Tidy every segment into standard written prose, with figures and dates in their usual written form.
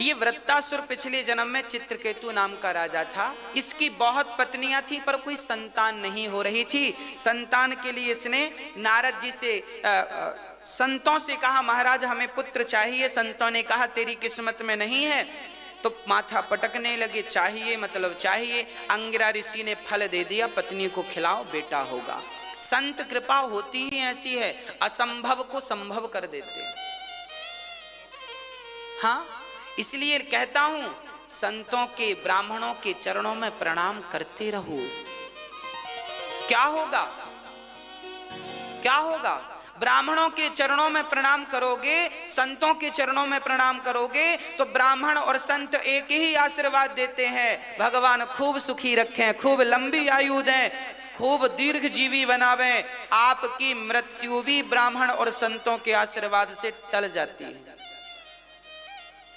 ये वृत्तासुर पिछले जन्म में चित्रकेतु नाम का राजा था। इसकी बहुत पत्नियां थी पर कोई संतान नहीं हो रही थी। संतान के लिए इसने नारद जी से संतों से कहा, महाराज हमें पुत्र चाहिए। संतों ने कहा तेरी किस्मत में नहीं है। तो माथा पटकने लगे, चाहिए मतलब चाहिए। अंगिरा ऋषि ने फल दे दिया, पत्नी को खिलाओ बेटा होगा। संत कृपा होती ही ऐसी है, असंभव को संभव कर देते हैं। हाँ, इसलिए कहता हूं संतों के ब्राह्मणों के चरणों में प्रणाम करते रहो। क्या होगा, क्या होगा? ब्राह्मणों के चरणों में प्रणाम करोगे, संतों के चरणों में प्रणाम करोगे तो ब्राह्मण और संत एक ही आशीर्वाद देते हैं, भगवान खूब सुखी रखें, खूब लंबी आयु दें, खूब दीर्घ जीवी बनावें। आपकी मृत्यु भी ब्राह्मण और संतों के आशीर्वाद से टल जाती है।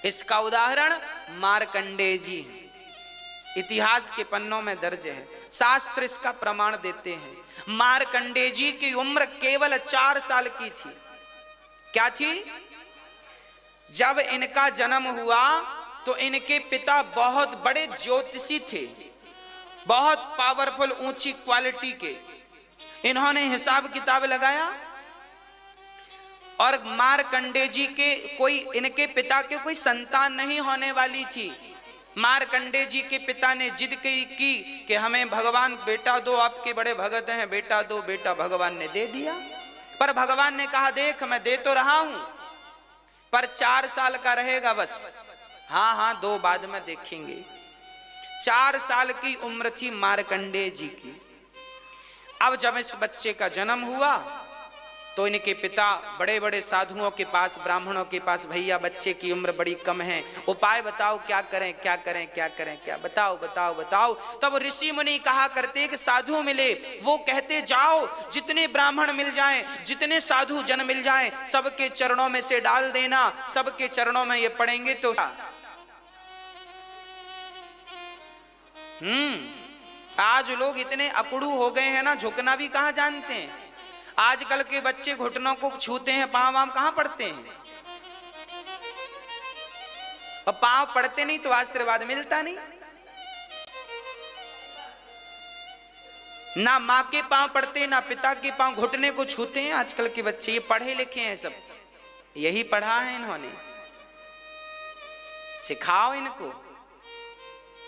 इसका उदाहरण मार्कंडेय जी, इतिहास के पन्नों में दर्ज है, शास्त्र इसका प्रमाण देते हैं। मार्कंडेय जी की उम्र केवल 4 साल की थी। क्या थी? जब इनका जन्म हुआ तो इनके पिता बहुत बड़े ज्योतिषी थे, बहुत पावरफुल, ऊंची क्वालिटी के। इन्होंने हिसाब किताब लगाया और मार्कंडेय जी के इनके पिता के कोई संतान नहीं होने वाली थी। मार्कंडेय जी के पिता ने जिद की कि हमें भगवान बेटा दो, आपके बड़े भगत हैं, बेटा दो। बेटा भगवान ने दे दिया, पर भगवान ने कहा देख मैं दे तो रहा हूं पर 4 साल का रहेगा बस। हाँ हाँ, 2 बाद में देखेंगे। 4 साल की उम्र थी मार्कंडेय जी की। अब जब इस बच्चे का जन्म हुआ तो इनके पिता बड़े बड़े साधुओं के पास, ब्राह्मणों के पास, भैया बच्चे की उम्र बड़ी कम है, उपाय बताओ, क्या करें क्या करें क्या करें, क्या बताओ बताओ बताओ। तब ऋषि मुनि कहा करते कि साधु मिले, वो कहते जाओ जितने ब्राह्मण मिल जाएं, जितने साधु जन मिल जाएं, सबके चरणों में से डाल देना, सबके चरणों में ये पड़ेंगे तो। आज लोग इतने अकड़ू हो गए हैं ना, झुकना भी कहां जानते हैं। आजकल के बच्चे घुटनों को छूते हैं, पांव वाम कहां पड़ते हैं, और पांव पड़ते नहीं तो आशीर्वाद मिलता नहीं। ना मां के पांव पड़ते, ना पिता के पांव, घुटने को छूते हैं आजकल के बच्चे। ये पढ़े लिखे हैं सब, यही पढ़ा है इन्होंने। सिखाओ इनको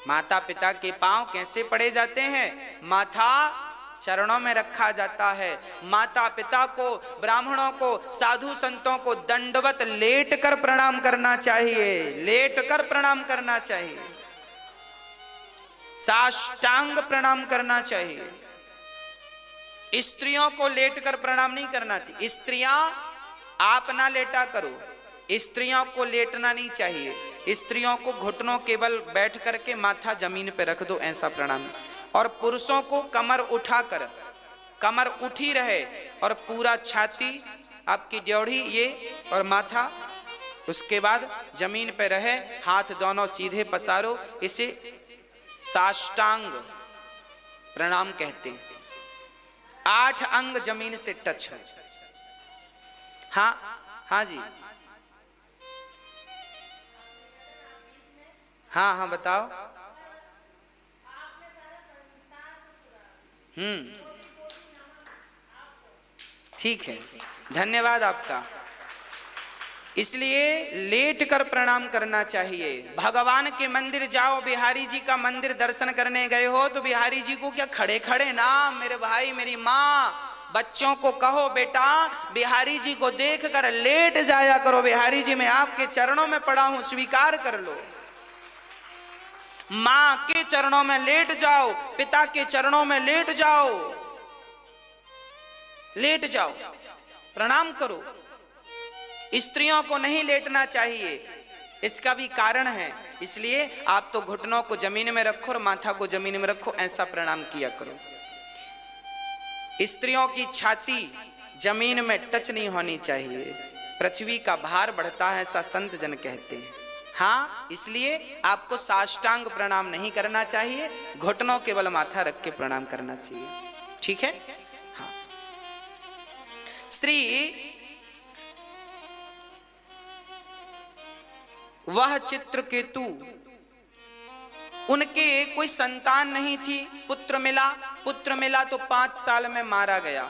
माता पिता के पांव कैसे पड़े जाते हैं। माथा चरणों में रखा जाता है। माता पिता को, ब्राह्मणों को, साधु संतों को दंडवत लेट कर प्रणाम करना चाहिए, लेट कर प्रणाम करना चाहिए, साष्टांग प्रणाम करना चाहिए। स्त्रियों को लेट कर प्रणाम नहीं करना चाहिए। स्त्रियां आप ना लेटा करो, स्त्रियों को लेटना नहीं चाहिए। स्त्रियों को घुटनों केवल बैठ करके माथा जमीन पे रख दो, ऐसा प्रणाम। और पुरुषों को कमर उठाकर, कमर उठी रहे और पूरा छाती आपकी ड्योढ़ी ये और माथा, उसके बाद जमीन पे रहे, हाथ दोनों सीधे पसारो, इसे साष्टांग प्रणाम कहते हैं। 8 अंग जमीन से टच है। हाँ हाँ जी, हाँ हाँ बताओ। ठीक है, धन्यवाद आपका। इसलिए लेट कर प्रणाम करना चाहिए। भगवान के मंदिर जाओ, बिहारी जी का मंदिर दर्शन करने गए हो तो बिहारी जी को क्या खड़े खड़े ना, मेरे भाई मेरी माँ, बच्चों को कहो बेटा बिहारी जी को देख कर लेट जाया करो। बिहारी जी मैं आपके चरणों में पड़ा हूं, स्वीकार कर लो। मां के चरणों में लेट जाओ, पिता के चरणों में लेट जाओ, लेट जाओ, प्रणाम करो। स्त्रियों को नहीं लेटना चाहिए, इसका भी कारण है। इसलिए आप तो घुटनों को जमीन में रखो और माथा को जमीन में रखो, ऐसा प्रणाम किया करो। स्त्रियों की छाती जमीन में टच नहीं होनी चाहिए, पृथ्वी का भार बढ़ता है, ऐसा संत जन कहते हैं। हाँ, इसलिए आपको साष्टांग प्रणाम नहीं करना चाहिए, घुटनों केवल माथा रख के प्रणाम करना चाहिए। ठीक है। हाँ, श्री वह चित्रकेतु, उनके कोई संतान नहीं थी, पुत्र मिला तो 5 साल में मारा गया।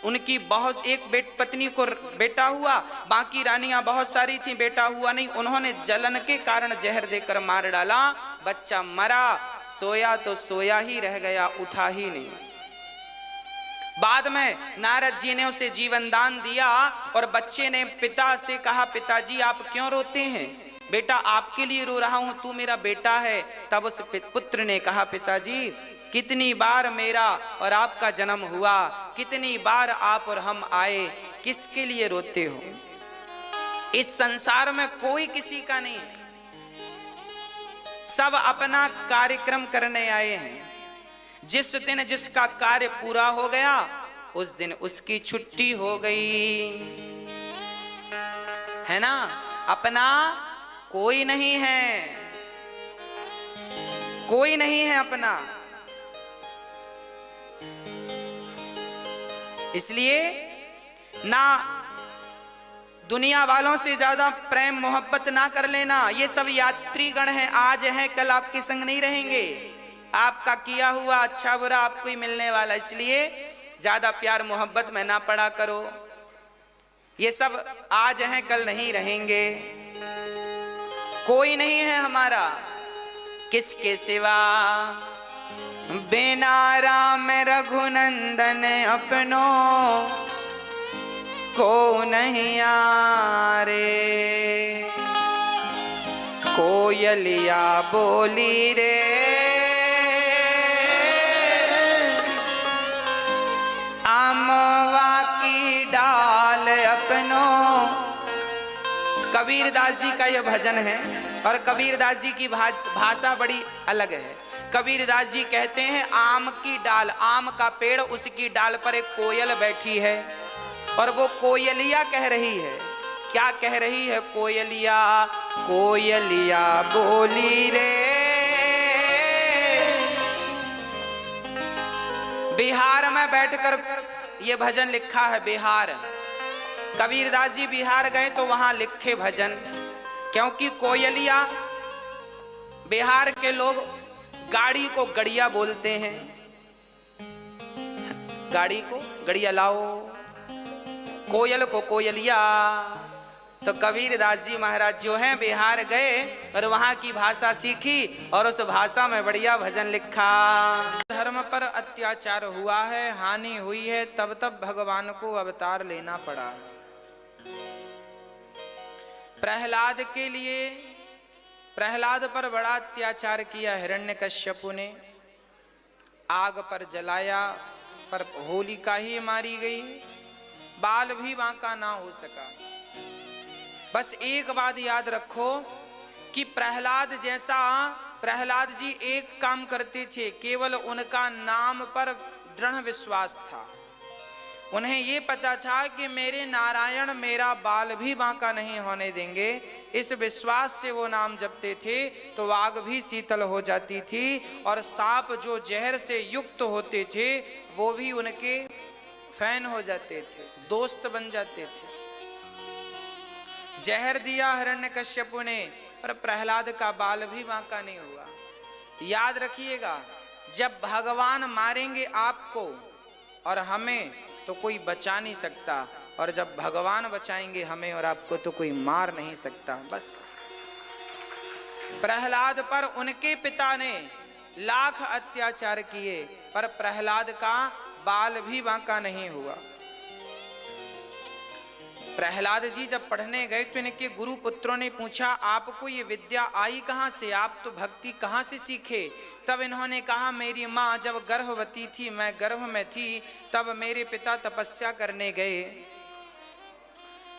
उनकी बहुत एक पत्नी को बेटा हुआ, बाकी रानियां बहुत सारी थी, बेटा हुआ नहीं। उन्होंने जलन के कारण जहर देकर मार डाला, बच्चा मरा, सोया तो सोया ही रह गया, उठा ही नहीं। बाद में नारद जी ने उसे जीवन दान दिया और बच्चे ने पिता से कहा, पिताजी आप क्यों रोते हैं? बेटा आपके लिए रो रहा हूं, तू मेरा बेटा है। तब उस पुत्र ने कहा, पिताजी कितनी बार मेरा और आपका जन्म हुआ, कितनी बार आप और हम आए, किसके लिए रोते हो? इस संसार में कोई किसी का नहीं है, सब अपना कार्यक्रम करने आए हैं। जिस दिन जिसका कार्य पूरा हो गया उस दिन उसकी छुट्टी हो गई, है ना? अपना कोई नहीं है, कोई नहीं है अपना। इसलिए ना दुनिया वालों से ज्यादा प्रेम मोहब्बत ना कर लेना। ये सब यात्रीगण हैं, आज हैं कल आपके संग नहीं रहेंगे। आपका किया हुआ अच्छा बुरा आपको ही मिलने वाला, इसलिए ज्यादा प्यार मोहब्बत में ना पड़ा करो। ये सब आज हैं कल नहीं रहेंगे, कोई नहीं है हमारा किसके सिवा। बिना राम रघुनंदन अपनो को नहीं आरे। कोयलिया बोली रे आमवा की डाल अपनो। कबीरदास जी का यह भजन है और कबीरदास जी की भाषा बड़ी अलग है। कबीरदास जी कहते हैं आम की डाल, आम का पेड़, उसकी डाल पर एक कोयल बैठी है और वो कोयलिया कह रही है। क्या कह रही है कोयलिया? कोयलिया बोली रे बिहार में बैठकर, ये भजन लिखा है बिहार। कबीरदास जी बिहार गए तो वहां लिखे भजन, क्योंकि कोयलिया, बिहार के लोग गाड़ी को गड़िया बोलते हैं। गाड़ी को गड़िया लाओ, कोयल को कोयलिया। तो कबीरदास जी महाराज जो हैं बिहार गए और वहां की भाषा सीखी और उस भाषा में बढ़िया भजन लिखा। धर्म पर अत्याचार हुआ है, हानि हुई है, तब तब भगवान को अवतार लेना पड़ा। प्रहलाद के लिए, प्रहलाद पर बड़ा अत्याचार किया हिरण्यकश्यपु ने, आग पर जलाया पर होलिका ही मारी गई, बाल भी बांका ना हो सका। बस एक बात याद रखो कि प्रहलाद जैसा, प्रहलाद जी एक काम करते थे, केवल उनका नाम पर दृढ़ विश्वास था। उन्हें ये पता था कि मेरे नारायण मेरा बाल भी बांका नहीं होने देंगे। इस विश्वास से वो नाम जपते थे तो आग भी शीतल हो जाती थी और सांप जो जहर से युक्त होते थे वो भी उनके फैन हो जाते थे, दोस्त बन जाते थे। जहर दिया हिरण्यकश्यपु ने पर प्रहलाद का बाल भी बांका नहीं हुआ। याद रखिएगा, जब भगवान मारेंगे आपको और हमें तो कोई बचा नहीं सकता, और जब भगवान बचाएंगे हमें और आपको तो कोई मार नहीं सकता। बस प्रहलाद पर उनके पिता ने लाख अत्याचार किए पर प्रहलाद का बाल भी बांका नहीं हुआ। प्रहलाद जी जब पढ़ने गए तो इनके गुरु पुत्रों ने पूछा, आपको ये विद्या आई कहाँ से, आप तो भक्ति कहाँ से सीखे? तब इन्होंने कहा, मेरी माँ जब गर्भवती थी, मैं गर्भ में थी, तब मेरे पिता तपस्या करने गए,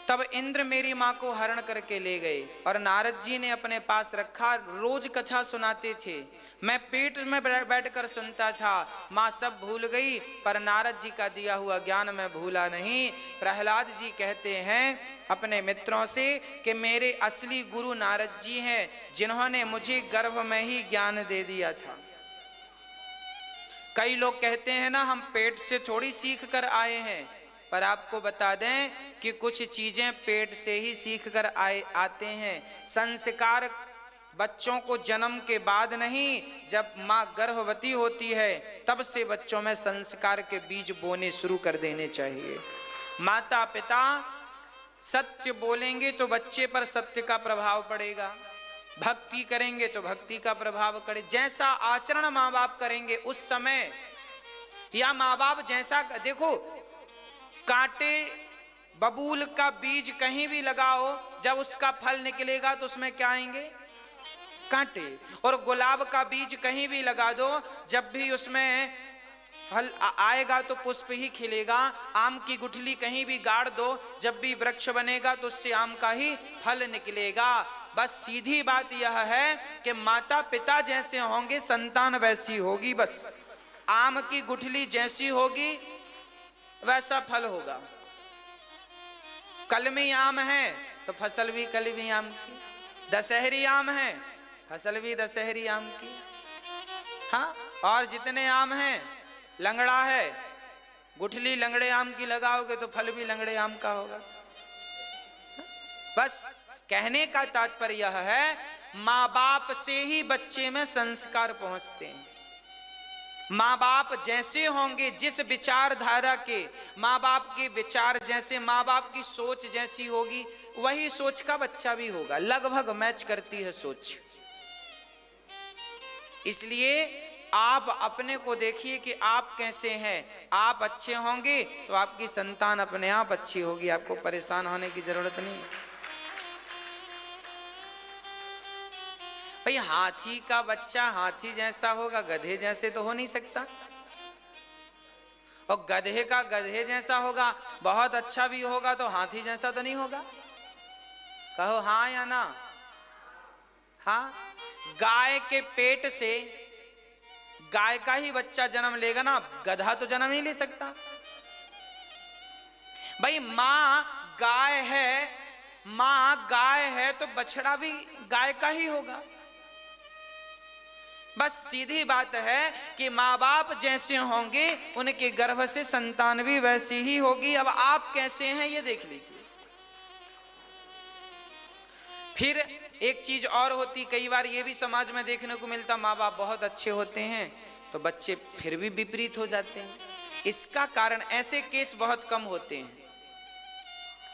तब इंद्र मेरी माँ को हरण करके ले गए और नारद जी ने अपने पास रखा, रोज कथा सुनाते थे। मैं पेट में बैठकर सुनता था, माँ सब भूल गई पर नारद जी का दिया हुआ ज्ञान मैं भूला नहीं। प्रहलाद जी कहते हैं अपने मित्रों से कि मेरे असली गुरु नारद जी हैं, जिन्होंने मुझे गर्भ में ही ज्ञान दे दिया था। कई लोग कहते हैं ना, हम पेट से थोड़ी सीख कर आए हैं, पर आपको बता दें कि कुछ चीजें पेट से ही सीख कर आते हैं। संस्कार बच्चों को जन्म के बाद नहीं, जब माँ गर्भवती होती है तब से बच्चों में संस्कार के बीज बोने शुरू कर देने चाहिए। माता पिता सत्य बोलेंगे तो बच्चे पर सत्य का प्रभाव पड़ेगा, भक्ति करेंगे तो भक्ति का प्रभाव पड़े। जैसा आचरण माँ बाप करेंगे उस समय, या माँ बाप जैसा, देखो कांटे बबूल का बीज कहीं भी लगाओ, जब उसका फल निकलेगा तो उसमें क्या आएंगे? कांटे। और गुलाब का बीज कहीं भी लगा दो, जब भी उसमें फल आएगा तो पुष्प ही खिलेगा। आम की गुठली कहीं भी गाड़ दो, जब भी वृक्ष बनेगा तो उससे आम का ही फल निकलेगा। बस सीधी बात यह है कि माता पिता जैसे होंगे संतान वैसी होगी। बस आम की गुठली जैसी होगी वैसा फल होगा। कलमी आम है तो फसल भी कलमी आम की, दशहरी आम है फसल भी दशहरी आम की। हाँ, और जितने आम हैं, लंगड़ा है, गुठली लंगड़े आम की लगाओगे तो फल भी लंगड़े आम का होगा। बस कहने का तात्पर्य यह है, माँ बाप से ही बच्चे में संस्कार पहुंचते हैं। माँ बाप जैसे होंगे, जिस विचारधारा के, माँ बाप के विचार जैसे, माँ बाप की सोच जैसी होगी, वही सोच का बच्चा भी होगा। लगभग मैच करती है सोच। इसलिए आप अपने को देखिए कि आप कैसे हैं। आप अच्छे होंगे तो आपकी संतान अपने आप अच्छी होगी, आपको परेशान होने की जरूरत नहीं। भाई हाथी का बच्चा हाथी जैसा होगा, गधे जैसे तो हो नहीं सकता। और गधे का गधे जैसा होगा, बहुत अच्छा भी होगा तो हाथी जैसा तो नहीं होगा। कहो हाँ या ना? हाँ। गाय के पेट से गाय का ही बच्चा जन्म लेगा ना, गधा तो जन्म नहीं ले सकता। भाई मां गाय है तो बछड़ा भी गाय का ही होगा। बस सीधी बात है कि माँ बाप जैसे होंगे उनके गर्भ से संतान भी वैसी ही होगी। अब आप कैसे हैं ये देख लीजिए। फिर एक चीज और होती, कई बार ये भी समाज में देखने को मिलता, माँ बाप बहुत अच्छे होते हैं तो बच्चे फिर भी विपरीत हो जाते हैं। इसका कारण, ऐसे केस बहुत कम होते हैं।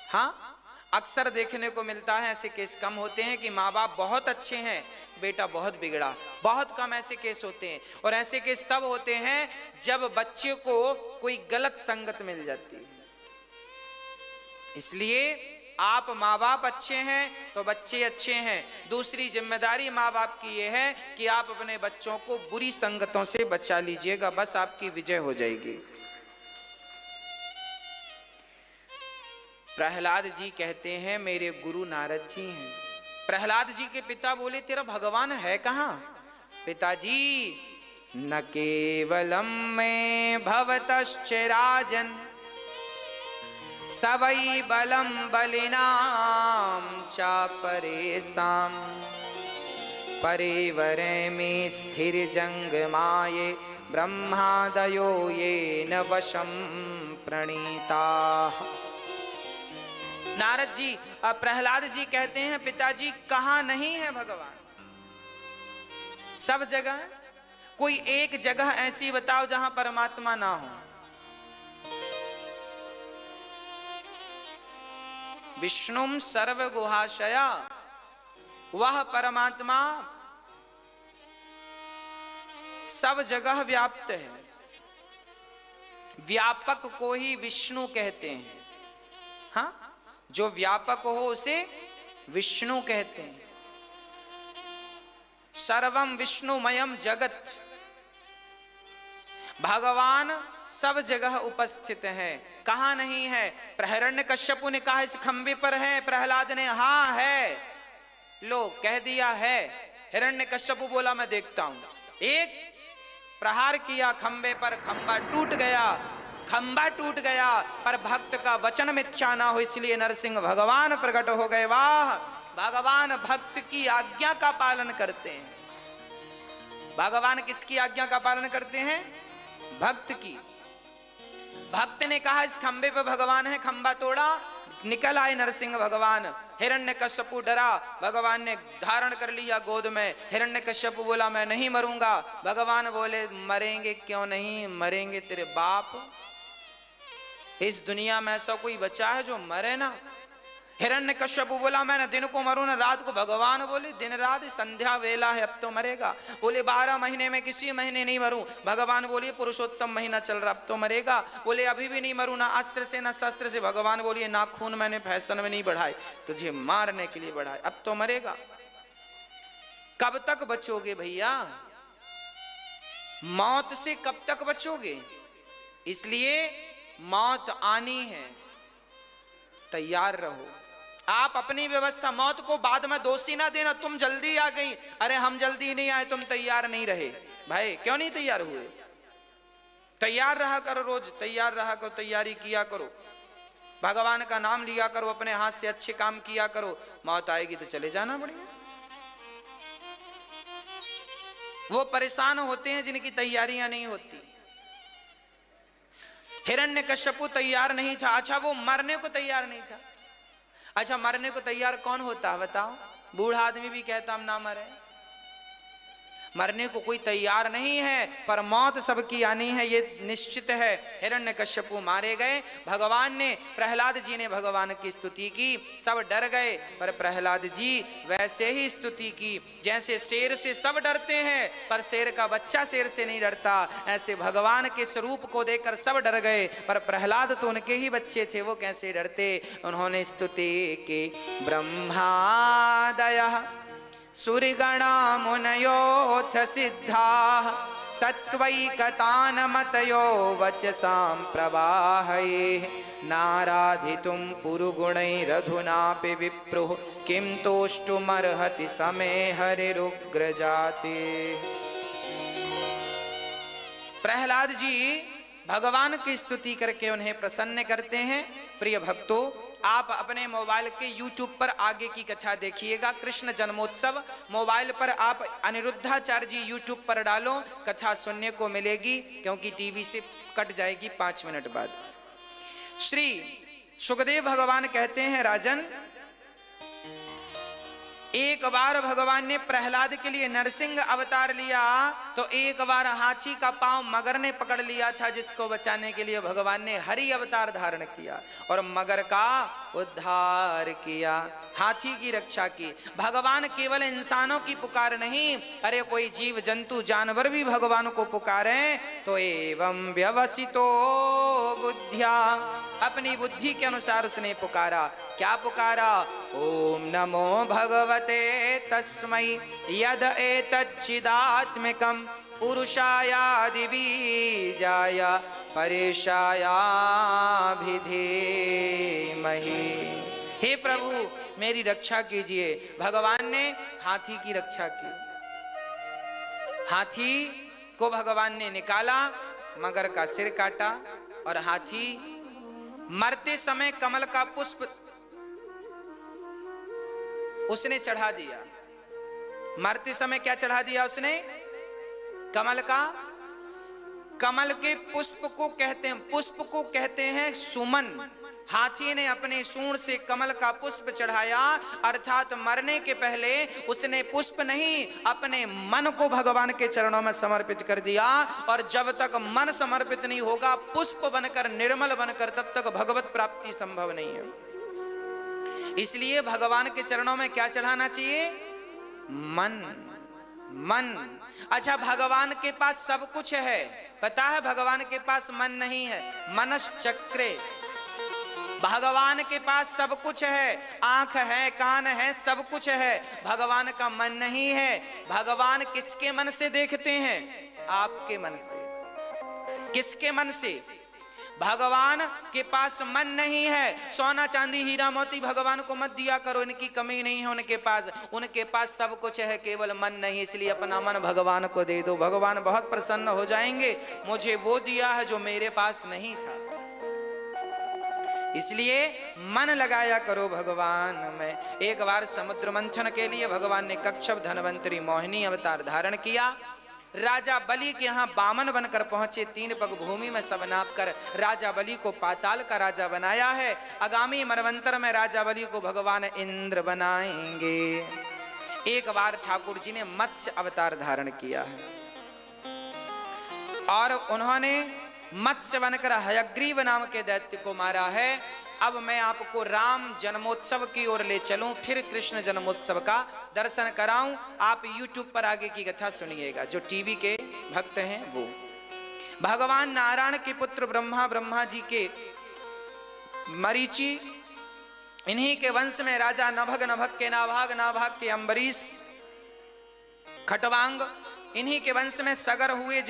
हाँ, अक्सर देखने को मिलता है, ऐसे केस कम होते हैं कि माँ बाप बहुत अच्छे हैं, बेटा बहुत बिगड़ा। बहुत कम ऐसे केस होते हैं। और ऐसे केस तब होते हैं जब बच्चे को कोई गलत संगत मिल जाती है। इसलिए आप माँ बाप अच्छे हैं तो बच्चे अच्छे हैं। दूसरी जिम्मेदारी माँ बाप की यह है कि आप अपने बच्चों को बुरी संगतों से बचा लीजिएगा, बस आपकी विजय हो जाएगी। प्रहलाद जी कहते हैं, मेरे गुरु नारद जी हैं। प्रहलाद जी के पिता बोले, तेरा भगवान है कहाँ? पिताजी, न केवलम में भवतश्च राजन सवै बलम बलिनाम चापरेसाम परिवरे में स्थिर जंगमाये ब्रह्मादयो ये न वशम प्रणीता। नारद जी, प्रहलाद जी कहते हैं, पिताजी कहाँ नहीं है भगवान? सब जगह। कोई एक जगह ऐसी बताओ जहां परमात्मा ना हो। विष्णुम सर्व गुहाशया, वह परमात्मा सब जगह व्याप्त है। व्यापक को ही विष्णु कहते हैं। हाँ, जो व्यापक हो उसे विष्णु कहते हैं। सर्वम विष्णुमयम जगत, भगवान सब जगह उपस्थित है। कहाँ नहीं है? हिरण्यकश्यपु ने कहा इस खंबे पर है, प्रहलाद ने हाँ है, लो कह दिया है। हिरण्यकश्यपु बोला मैं देखता हूं। एक प्रहार किया खंबे पर, खंबा टूट गया। खंबा टूट गया पर भक्त का वचन मिथ्या ना हो, इसलिए नरसिंह भगवान प्रकट हो गए। वाह, भगवान भक्त की आज्ञा का पालन करते हैं। भगवान किसकी आज्ञा का पालन करते हैं? भक्त की। भक्त ने कहा इस खंबे पे भगवान है, खंबा तोड़ा, निकल आए नरसिंह भगवान। हिरण्यकश्यपु डरा, भगवान ने धारण कर लिया गोद में। हिरण्यकश्यपु बोला मैं नहीं मरूंगा। भगवान बोले मरेंगे क्यों नहीं, मरेंगे तेरे बाप। इस दुनिया में ऐसा कोई बचा है जो मरे ना। हिरण्यकश्यपु बोला मैं न दिन को मरूं न रात को। भगवान बोले दिन रात संध्या वेला है, अब तो मरेगा। बोले 12 महीने में किसी महीने नहीं मरूं। भगवान बोलिए पुरुषोत्तम महीना चल रहा, अब तो मरेगा। बोले अभी भी नहीं मरूं, ना अस्त्र से ना शस्त्र से। भगवान बोलिए नाखून मैंने फैशन में नहीं बढ़ाए, तुझे मारने के लिए बढ़ाए, अब तो मरेगा। कब तक बचोगे भैया, मौत से कब तक बचोगे। इसलिए मौत आनी है, तैयार रहो। आप अपनी व्यवस्था, मौत को बाद में दोषी ना देना, तुम जल्दी आ गई, अरे हम जल्दी नहीं आए, तुम तैयार नहीं रहे। भाई क्यों नहीं तैयार हुए, तैयार रहा करो, रोज तैयार रहा करो, तैयारी किया करो, भगवान का नाम लिया करो, अपने हाथ से अच्छे काम किया करो। मौत आएगी तो चले जाना पड़ेगा। वो परेशान होते हैं जिनकी तैयारियां नहीं होती। हिरण्यकश्यपु तैयार नहीं था। अच्छा वो मरने को तैयार नहीं था। अच्छा मरने को तैयार कौन होता है बताओ। बूढ़ा आदमी भी कहता हम ना मरे। मरने को कोई तैयार नहीं है, पर मौत सबकी आनी है, ये निश्चित है। हिरण्यकश्यपु मारे गए। भगवान ने, प्रहलाद जी ने भगवान की स्तुति की, सब डर गए, पर प्रहलाद जी वैसे ही स्तुति की जैसे शेर से सब डरते हैं, पर शेर का बच्चा शेर से नहीं डरता। ऐसे भगवान के स्वरूप को देखकर सब डर गए, पर प्रहलाद तो उनके ही बच्चे थे, वो कैसे डरते। उन्होंने स्तुति की। ब्रह्मादयः सुरगणा मुनयोऽथ सिद्धाः सत्त्वैकतानमतयो वचसां प्रवाहयेः नाराधितुं पुरुगुणैरधुनापि विप्रुः किं तोष्टुमर्हति समे हरिरुग्रजाते। प्रहलाद जी भगवान की स्तुति करके उन्हें प्रसन्न करते हैं। प्रिय भक्तों, आप अपने मोबाइल के YouTube पर आगे की कथा देखिएगा, कृष्ण जन्मोत्सव। मोबाइल पर आप अनिरुद्धाचार्य जी YouTube पर डालो, कथा सुनने को मिलेगी, क्योंकि टीवी से कट जाएगी 5 मिनट बाद। श्री सुखदेव भगवान कहते हैं राजन, एक बार भगवान ने प्रहलाद के लिए नरसिंह अवतार लिया, तो एक बार हाथी का पांव मगर ने पकड़ लिया था, जिसको बचाने के लिए भगवान ने हरि अवतार धारण किया और मगर का उद्धार किया, हाथी की रक्षा की। भगवान केवल इंसानों की पुकार नहीं, अरे कोई जीव जंतु जानवर भी भगवान को पुकारे तो एवं व्यवसितो बुद्धिया, अपनी बुद्धि के अनुसार उसने पुकारा। क्या पुकारा? ओम नमो भगवते तस्मै यद एतच्चिदात्मिकं पुरुषायादिबीजाय परेशायाभिधीमहि। हे प्रभु मेरी रक्षा कीजिए। भगवान ने हाथी की रक्षा की। हाथी को भगवान ने निकाला, मगर का सिर काटा और हाथी मरते समय कमल का पुष्प उसने चढ़ा दिया। मरते समय क्या चढ़ा दिया उसने? कमल का, कमल के पुष्प को कहते हैं, पुष्प को कहते हैं सुमन। हाथी ने अपने सूंड से कमल का पुष्प चढ़ाया, अर्थात मरने के पहले उसने पुष्प नहीं, अपने मन को भगवान के चरणों में समर्पित कर दिया। और जब तक मन समर्पित नहीं होगा, पुष्प बनकर, निर्मल बनकर, तब तक भगवत प्राप्ति संभव नहीं है। इसलिए भगवान के चरणों में क्या चढ़ाना चाहिए? मन। मन। अच्छा भगवान के पास सब कुछ है, पता है भगवान के पास मन नहीं है। मनश्चक्रे, भगवान के पास सब कुछ है, आंख है, कान है, सब कुछ है, भगवान का मन नहीं है। भगवान किसके मन से देखते हैं? आपके मन से। किसके मन से? भगवान के पास मन नहीं है। सोना चांदी हीरा मोती भगवान को मत दिया करो, इनकी कमी नहीं है उनके पास। उनके पास सब कुछ है, केवल मन नहीं। इसलिए अपना मन भगवान को दे दो, भगवान बहुत प्रसन्न हो जाएंगे। मुझे वो दिया है जो मेरे पास नहीं था। इसलिए मन लगाया करो भगवान में। एक बार समुद्र मंथन के लिए भगवान ने कच्छप, धनवंतरी, मोहिनी अवतार धारण किया। राजा बलि के यहाँ बामन बनकर पहुंचे, 3 पग भूमि में सब नाप कर राजा बलि को पाताल का राजा बनाया है। आगामी मनवंतर में राजा बलि को भगवान इंद्र बनाएंगे। एक बार ठाकुर जी ने मत्स्य अवतार धारण किया है और उन्होंने मत्स्य बनकर हयग्रीव नाम के दैत्य को मारा है। अब मैं आपको राम जन्मोत्सव की ओर ले चलूं, फिर कृष्ण जन्मोत्सव का दर्शन कराऊं। आप YouTube पर आगे की कथा सुनिएगा, जो टीवी के भक्त हैं वो। भगवान नारायण के पुत्र ब्रह्मा, ब्रह्मा जी के मरीचि, इन्हीं के वंश में राजा नभग, नभग के नाभाग, नाभाग के अम्बरीश, खटवांग, इन्हीं के वंश में सगर हुए,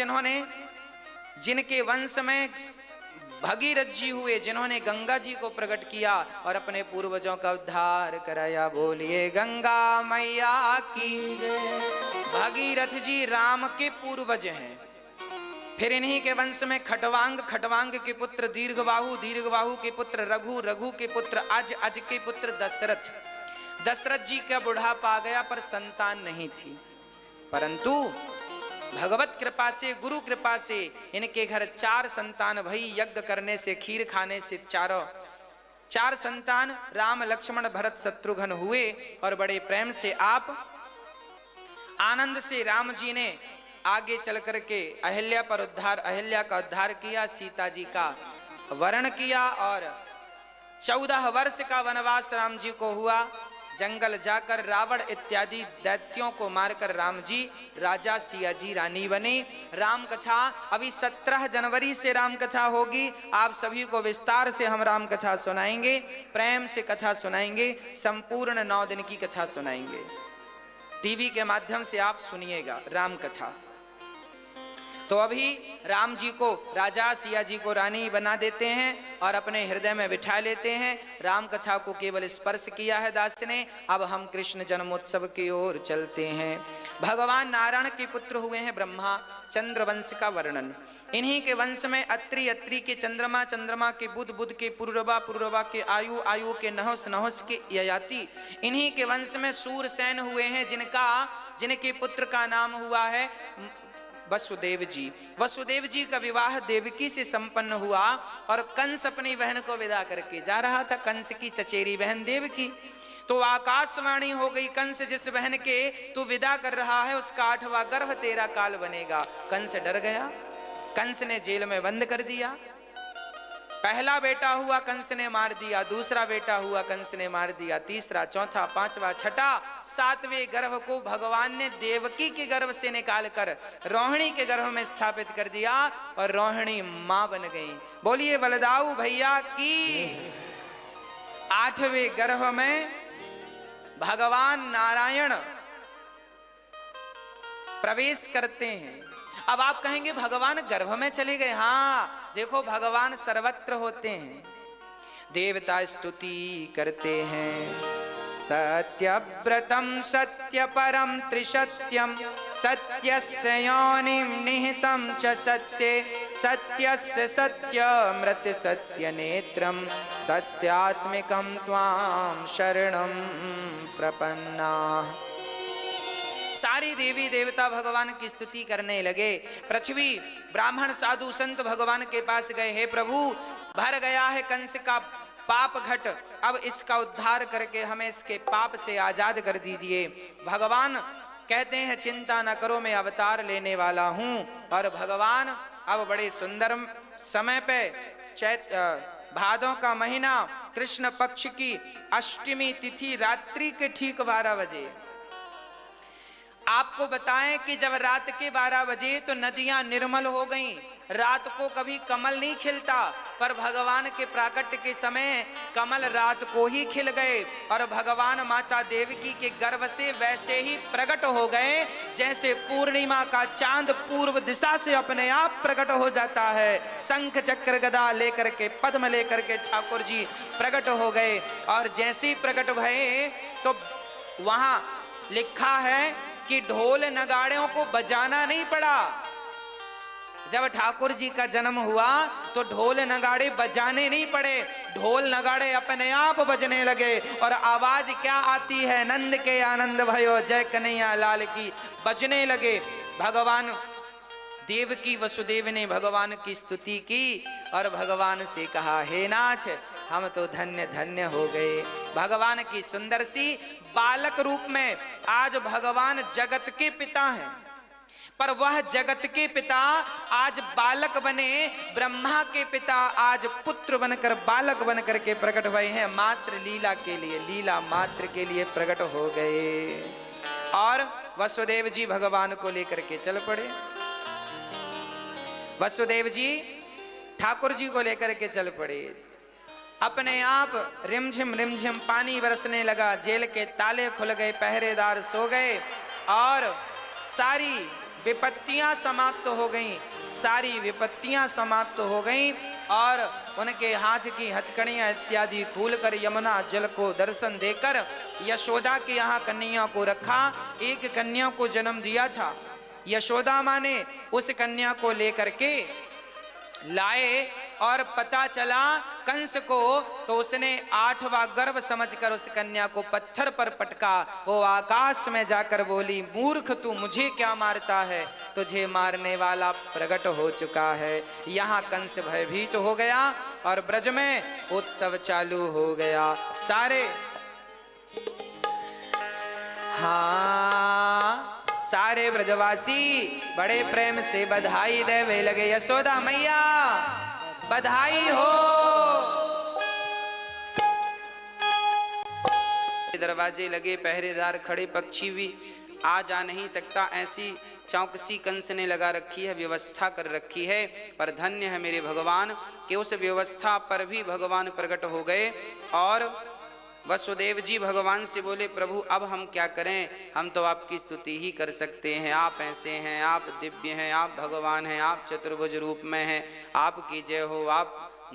जिनके वंश में भगीरथ जी हुए, जिन्होंने गंगा जी को प्रकट किया और अपने पूर्वजों का उद्धार कराया। बोलिए गंगा मैया की जय। भगीरथ जी राम के पूर्वज हैं। फिर इन्हीं के वंश में खटवांग, खटवांग के पुत्र दीर्घबाहु, दीर्घबाहु के पुत्र रघु, रघु के पुत्र अज, अज के पुत्र दशरथ। दशरथ जी का बुढ़ापा आ गया पर संतान नहीं थी, परंतु भगवत कृपा से, गुरु कृपा से इनके घर 4 संतान भई। यज्ञ करने से, खीर खाने से 4 संतान राम, लक्ष्मण, भरत, शत्रुघ्न हुए। और बड़े प्रेम से आप आनंद से राम जी ने आगे चल करके अहिल्या का उद्धार किया, सीता जी का वरण किया और 14 वर्ष का वनवास राम जी को हुआ। जंगल जाकर रावण इत्यादि दैत्यों को मारकर राम जी राजा, सिया जी रानी बने। राम कथा अभी 17 जनवरी से राम कथा होगी। आप सभी को विस्तार से हम राम कथा सुनाएंगे, प्रेम से कथा सुनाएंगे, संपूर्ण 9 दिन की कथा सुनाएंगे। टीवी के माध्यम से आप सुनिएगा राम कथा। तो अभी राम जी को राजा, सिया जी को रानी बना देते हैं और अपने हृदय में बिठा लेते हैं। राम कथा को केवल स्पर्श किया है दास ने। अब हम कृष्ण जन्मोत्सव की ओर चलते हैं। भगवान नारायण के पुत्र हुए हैं ब्रह्मा। चंद्रवंश का वर्णन। इन्हीं के वंश में अत्रि, अत्रि के चंद्रमा, चंद्रमा के बुध, बुध के पुरुरवा, पुरुरवा के आयु, आयु के नहुस, नहुस के ययाति। इन्हीं के वंश में सूरसेन हुए हैं, जिनके पुत्र का नाम हुआ है वसुदेव जी। वसुदेव जी का विवाह देवकी से संपन्न हुआ और कंस अपनी बहन को विदा करके जा रहा था, कंस की चचेरी बहन देवकी। तो आकाशवाणी हो गई, कंस जिस बहन के तू विदा कर रहा है उसका 8वां गर्भ तेरा काल बनेगा। कंस डर गया, कंस ने जेल में बंद कर दिया। पहला बेटा हुआ कंस ने मार दिया, दूसरा बेटा हुआ कंस ने मार दिया, तीसरा, चौथा, 5वां, 6ठा, 7वें गर्भ को भगवान ने देवकी के गर्भ से निकालकर रोहिणी के गर्भ में स्थापित कर दिया और रोहिणी मां बन गई। बोलिए बलदाऊ भैया की। 8वें गर्भ में भगवान नारायण प्रवेश करते हैं। अब आप कहेंगे भगवान गर्भ में चले गए। हाँ, देखो भगवान सर्वत्र होते हैं। देवता स्तुति करते हैं। सत्यव्रतम सत्य परम त्रिसत्यम सत्यस्य योनिं निहितं च सत्ये सत्यस्य सत्यमृत सत्य नेत्रम सत्यात्मिकं त्वां शरणं प्रपन्ना। सारी देवी देवता भगवान की स्तुति करने लगे। पृथ्वी, ब्राह्मण, साधु, संत भगवान के पास गए। हे प्रभु, भर गया है कंस का पाप घट, अब इसका उद्धार करके हमें इसके पाप से आजाद कर दीजिए। भगवान कहते हैं चिंता न करो, मैं अवतार लेने वाला हूं। और भगवान अब बड़े सुंदर समय पे भादों का महीना, कृष्ण पक्ष की अष्टमी तिथि, रात्रि के ठीक 12 बजे। आपको बताएं कि जब रात के 12 बजे तो नदियां निर्मल हो गईं। रात को कभी कमल नहीं खिलता, पर भगवान के प्राकट्य के समय कमल रात को ही खिल गए और भगवान माता देवकी के गर्भ से वैसे ही प्रकट हो गए जैसे पूर्णिमा का चांद पूर्व दिशा से अपने आप प्रकट हो जाता है। शंख चक्र गदा लेकर के, पद्म लेकर के ठाकुर जी प्रकट हो गए। और जैसे ही प्रकट भये तो वहां लिखा है कि ढोल नगाड़ों को बजाना नहीं पड़ा। जब ठाकुर जी का जन्म हुआ तो ढोल नगाड़े बजाने नहीं पड़े, ढोल नगाड़े अपने आप बजने लगे। और आवाज क्या आती है, नंद के आनंद भयो जय कन्हैया लाल की, बजने लगे। भगवान देवकी वसुदेव ने भगवान की स्तुति की और भगवान से कहा, हे नाथ, हम तो धन्य धन्य हो गए। भगवान की सुंदर सी बालक रूप में आज भगवान जगत के पिता हैं, पर वह जगत के पिता आज बालक बने, ब्रह्मा के पिता आज पुत्र बनकर बालक बनकर के प्रकट हुए हैं। मात्र लीला के लिए, लीला मात्र के लिए प्रकट हो गए। और वसुदेव जी भगवान को लेकर के चल पड़े। वसुदेव जी ठाकुर जी को लेकर के चल पड़े। अपने आप रिमझिम पानी बरसने लगा, जेल के ताले खुल गए, पहरेदार सो गए और सारी विपत्तियां समाप्त हो गईं, सारी विपत्तियां समाप्त हो गईं और उनके हाथ की हथकड़ियां इत्यादि खोलकर यमुना जल को दर्शन देकर यशोदा के यहाँ कन्या को रखा। एक कन्या को जन्म दिया था, यशोदा माँ ने उस कन्या को लेकर के लाए और पता चला कंस को, तो उसने 8वां गर्भ समझकर उस कन्या को पत्थर पर पटका। वो आकाश में जाकर बोली, मूर्ख तू मुझे क्या मारता है, तुझे मारने वाला प्रकट हो चुका है। यहाँ कंस भयभीत हो गया और ब्रज में उत्सव चालू हो गया। सारे हाँ सारे ब्रजवासी बड़े प्रेम से बधाई देवे लगे, यशोदा मैया बधाई हो। दरवाजे लगे, पहरेदार खड़े, पक्षी भी आ जा नहीं सकता, ऐसी चौकसी कंस ने लगा रखी है, व्यवस्था कर रखी है। पर धन्य है मेरे भगवान कि उस व्यवस्था पर भी भगवान प्रकट हो गए। और वसुदेव जी भगवान से बोले, प्रभु अब हम क्या करें, हम तो आपकी स्तुति ही कर सकते हैं, आप ऐसे हैं, आप दिव्य हैं, आप भगवान हैं, आप चतुर्भुज रूप में हैं, आपकी जय हो, आप